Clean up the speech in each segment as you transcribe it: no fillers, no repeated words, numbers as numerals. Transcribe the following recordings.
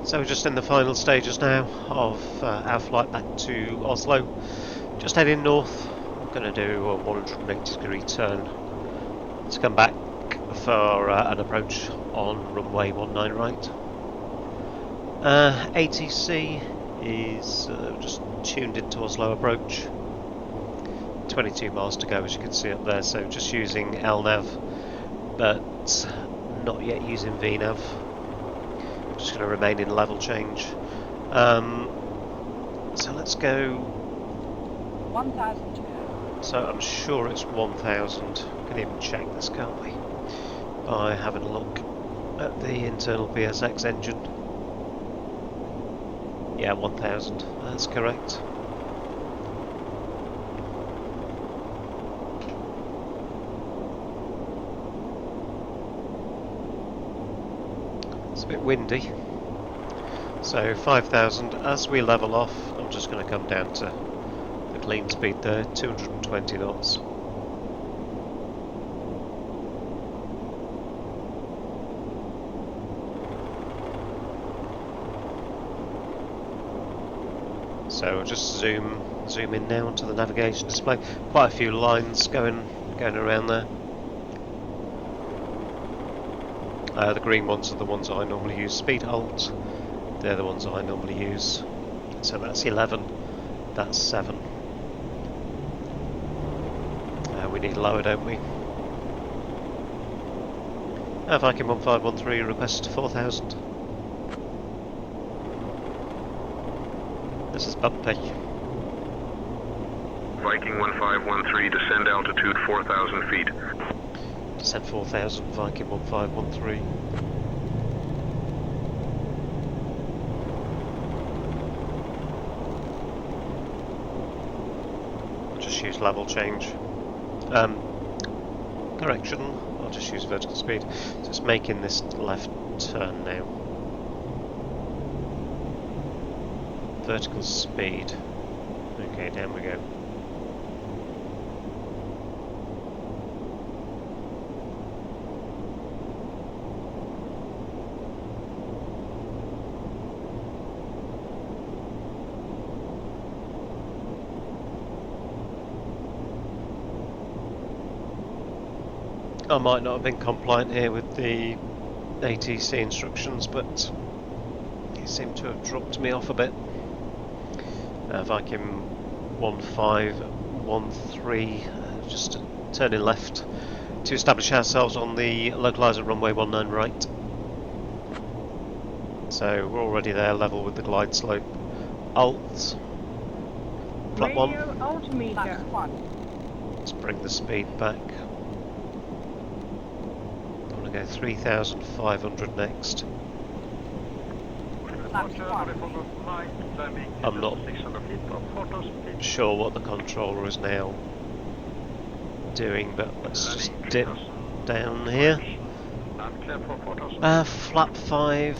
So we're just in the final stages now of our flight back to Oslo. Just heading north. I'm going to do a 180-degree turn to come back for an approach on runway 19 right. ATC is just tuned into Oslo approach. 22 miles to go, as you can see up there, so just using LNAV, but not yet using VNAV. Just going to remain in level change. So let's go 1,000. So I'm sure it's 1,000. We can even check this, can't we? By having a look at the internal PSX engine. Yeah, 1,000. That's correct. It's a bit windy. So 5,000. As we level off, I'm just going to come down to the clean speed there, 220 knots. So we'll just zoom in now onto the navigation display. Quite a few lines going around there. The green ones are the ones I normally use. Speed halt, they're the ones I normally use. So that's 11, that's 7. We need lower, don't we? Viking 1513 requests 4,000. This is bumpy. Viking 1513, descend altitude 4,000 feet. Descend 4,000, Viking 1513. I'll just use level change. Correction, I'll just use vertical speed. Just making this left turn now. Vertical speed. Okay, down we go. I might not have been compliant here with the ATC instructions, but it seemed to have dropped me off a bit. Viking 1513, just turning left to establish ourselves on the localizer runway 19 right. So we're already there, level with the glide slope. Alt, flat 1. Altimeter. Let's bring the speed back. I'm going to go 3,500 next. I'm not sure what the controller is now doing, but let's just dip down here. Flap 5.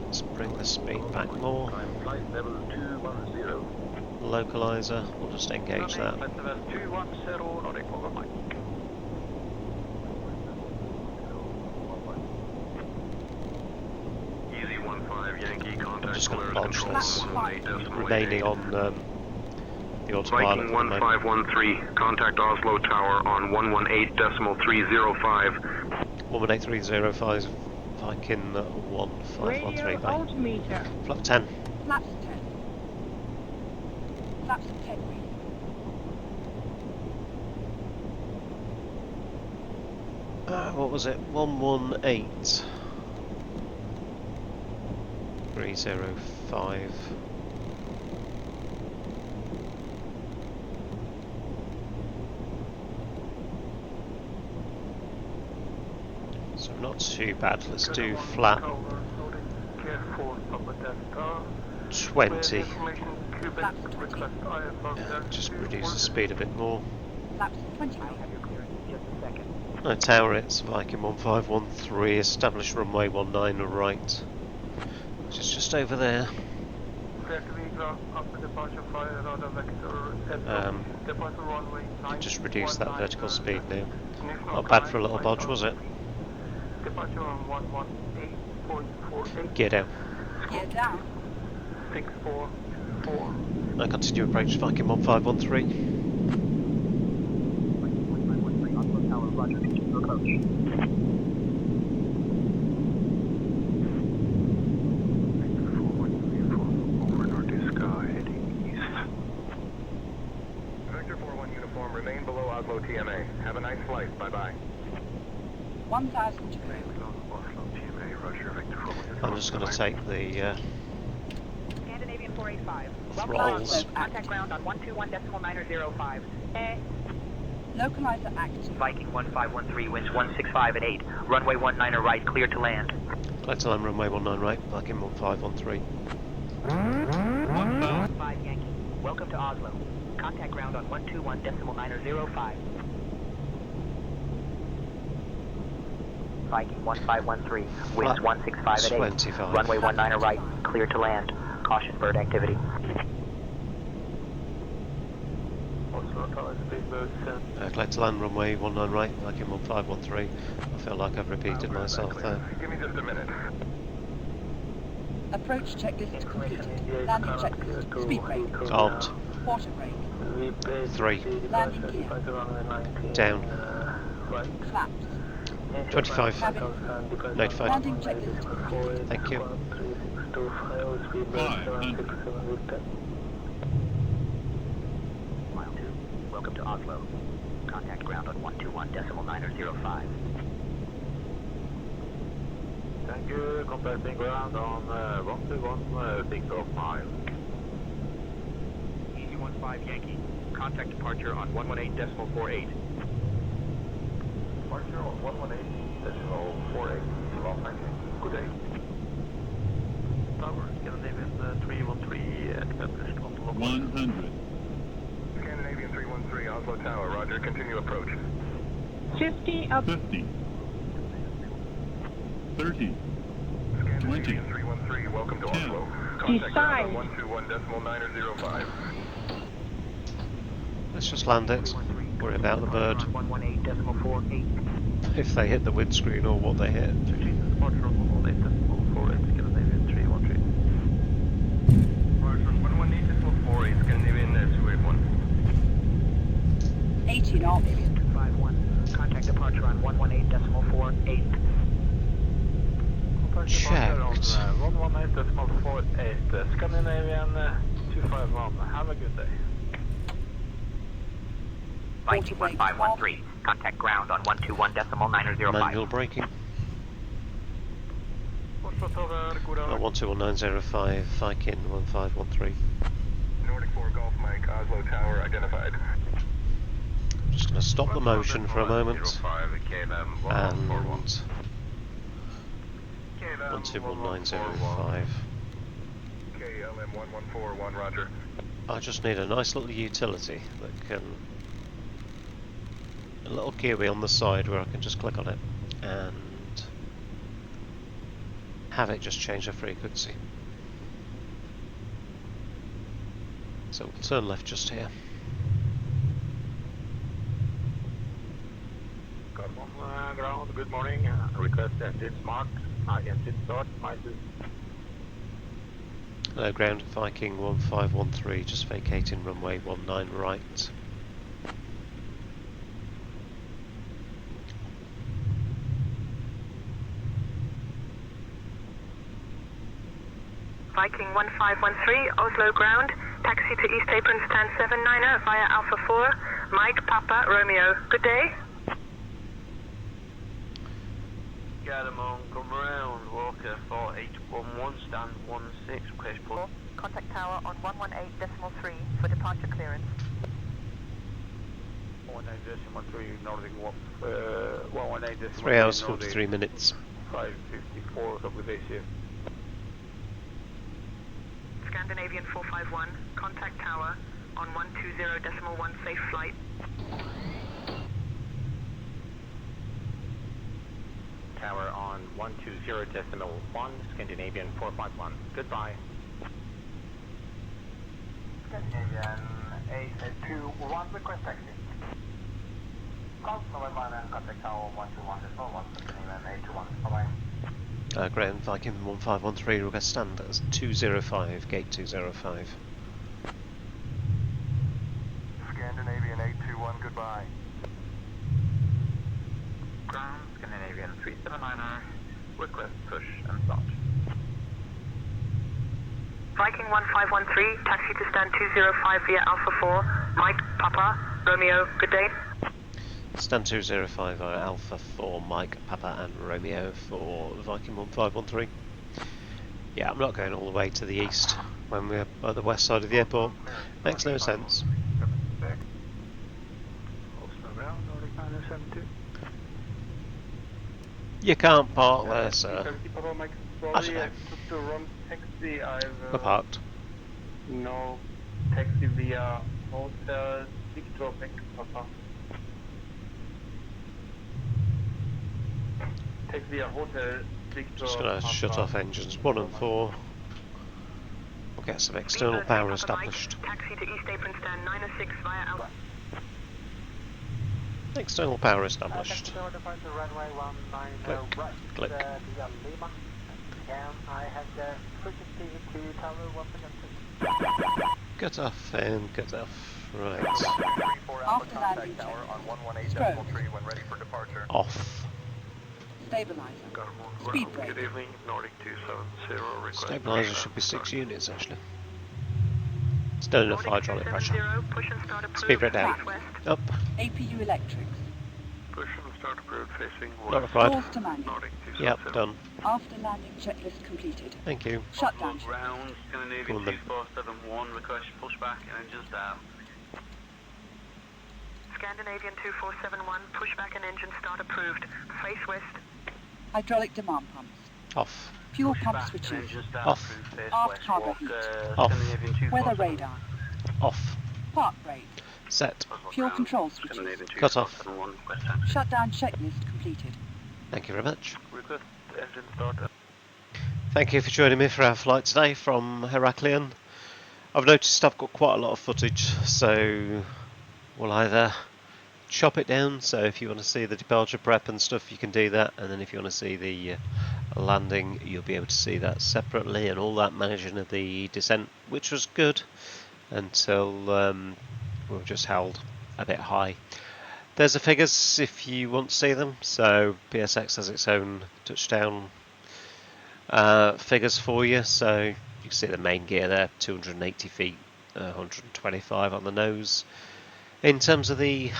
Let's bring the speed back more. Localizer, we'll just engage that. I'm just going to launch this, remaining on the autopilot. Viking 1513, contact Oslo Tower on 118.305. 118.305, Viking 1513. Altimeter. Flap 10. Flaps 10. Flaps 10. What was it? 118. 305. So not too bad. Let's do flat 20. Yeah, just reduce the speed a bit more. Flaps 20. Tower, it's Viking 1513. Establish runway 19 right. Which is just over there. Just reduce that vertical speed now. Not bad for a little bodge, was it? Gear down. Gear down. 644. I continue approach Viking 1513. Oslo Tower, Roger, continue approach. Over northeast sky, heading east. Vector 41 uniform, remain below Oslo TMA. Have a nice flight, bye-bye. 1,000 to go. Oslo TMA, Roger, Vector 41 uniform. I'm just going to take the Scandinavian 485. throttles. Contact ground on 121.905. Localizer active. Viking 1513, winds 165 at 8. Runway 19 right, clear to land. Clear to land, runway 19 right, Viking 1513. 5 Yankee. Welcome to Oslo. Contact ground on 121.905. Viking 1513, winds 165 at 8. 25. Runway 19 right, clear to land. Caution bird activity. Clear to land, runway 19 right, Viking 1513. I feel like I've repeated myself there. Give me just a minute. Approach checklist completed. Landing checklist. Speed brake. Armed. Quarter brake. 3. Landing gear. Down. Flaps. 25. Cabin. Notified. Landing checklist completed. Thank you. 500. Mile 2. Welcome to Oslo. Contact ground on 121.905. Thank you, contacting ground on 121.605. Easy 15 Yankee. Contact departure on 118.48. Departure on 118.48. Well, thank you. Good day. Tower, Scandinavian 313, accept control. 100. Scandinavian 313, Oslo Tower, Roger, continue approach. 50 up. 50. 30. Scandinavian 313, welcome to Oslo. Contact ground on 121.905. Let's just land it. Worry about the bird. 118.48. If they hit the windscreen or what they hit. Departure on 118.48, Scandinavian 313. Departure on 118.48, Scandinavian 281. 80 knots. 251. Contact departure on 118.48. Checked. 118.48, Scandinavian 251. Have a good day. Viking 1513. Contact ground on 121.905. Manual braking. 121.905, Viking 1513. Nordic 4 Golf Mike, Oslo Tower identified. Just going to stop the motion for a moment. And 121.905. KLM 1141, Roger. I just need a nice little utility that can... a little gear wheel on the side where I can just click on it and have it just change the frequency. So we'll turn left just here. Ground, good morning. Request engine smart. Engine start. Hello ground, Viking 1513, just vacating runway 19 right. Viking 1513, Oslo ground. Taxi to East Apron, stand 790 via Alpha 4. Mike, Papa, Romeo. Good day. Galamon, come around. Walker 4811, stand 16, request pull. Contact tower on 118.3 for departure clearance. 118.3 Nordic Walk. 118.3 3 hours 43 minutes. 554 WVC. Scandinavian 451, contact tower on 120.1 safe flight. Tower on 120.1, Scandinavian 451. Goodbye. Scandinavian 821, request taxi. Call November and contact tower 121.1, Scandinavian 821. Bye bye. Grand Viking 1513, request stand, that's 205, gate 205. Scandinavian 821, goodbye. Ground, Scandinavian 379er, request push and start. Viking 1513, taxi to stand 205 via Alpha 4, Mike, Papa, Romeo, good day. Stand 205 via Alpha 4, Mike, Papa and Romeo for Viking 1513. Yeah, I'm not going all the way to the east when we're at the west side of the airport. Makes no sense. Oslo ground, Nordic 972. You can't park there, sir. I don't know. took the wrong taxi. We're parked. No taxi via Hotel Victor Beck, Papa. Taxi via Hotel Victor. Just gonna shut off engines 1 and 4. We'll get some external power established. Taxi to East Apron stand 906 via Alpha. External power established. Runway 190 Click, right. click. Via Lima. And I have the frequency to tower once again. Cut off and cut off. Right. After landing check. Stroke. when ready for departure. Off. Stabilizer. Speed brake. Good evening, Nordic 270, request. Stabilizer should be 6 units actually. Still enough hydraulic pressure. 270, push and start approved. Speed brake down. West. Up. APU electrics. Push and start approved facing Not west. required. Doors to manual. Nordic 270. Yep, done. After landing checklist completed. Thank you. Shutdown. Ground, Go on Scandinavian then. 2471, request pushback and engines down. Scandinavian 2471, pushback and engine start approved. Face west. Hydraulic demand pumps. Off. Fuel pump Pushback and switches. engines down. Off. Approved, face Aft west, cargo walk, heat. Off. Scandinavian Weather 2471. radar. Off. Park brake. Set. Fuel control switches. Scandinavian Cut off. 2471, request time. Shutdown checklist completed. Thank you very much. Request engine start. Thank you for joining me for our flight today from Heraklion. I've noticed I've got quite a lot of footage, so we'll either chop it down, so if you want to see the departure prep and stuff you can do that, and then if you want to see the landing you'll be able to see that separately, and all that managing of the descent, which was good until we were just held a bit high. There's the figures if you want to see them. So PSX has its own touchdown figures for you, so you can see the main gear there, 280 feet, 125 on the nose. In terms of the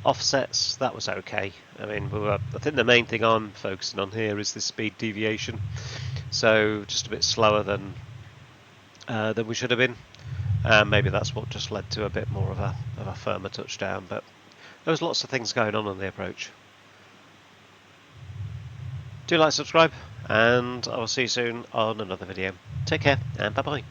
offsets, that was okay. I mean, I think the main thing I'm focusing on here is the speed deviation, so just a bit slower than we should have been. Maybe that's what just led to a bit more of a firmer touchdown, but there was lots of things going on the approach. Do like, subscribe, and I will see you soon on another video. Take care, and bye bye.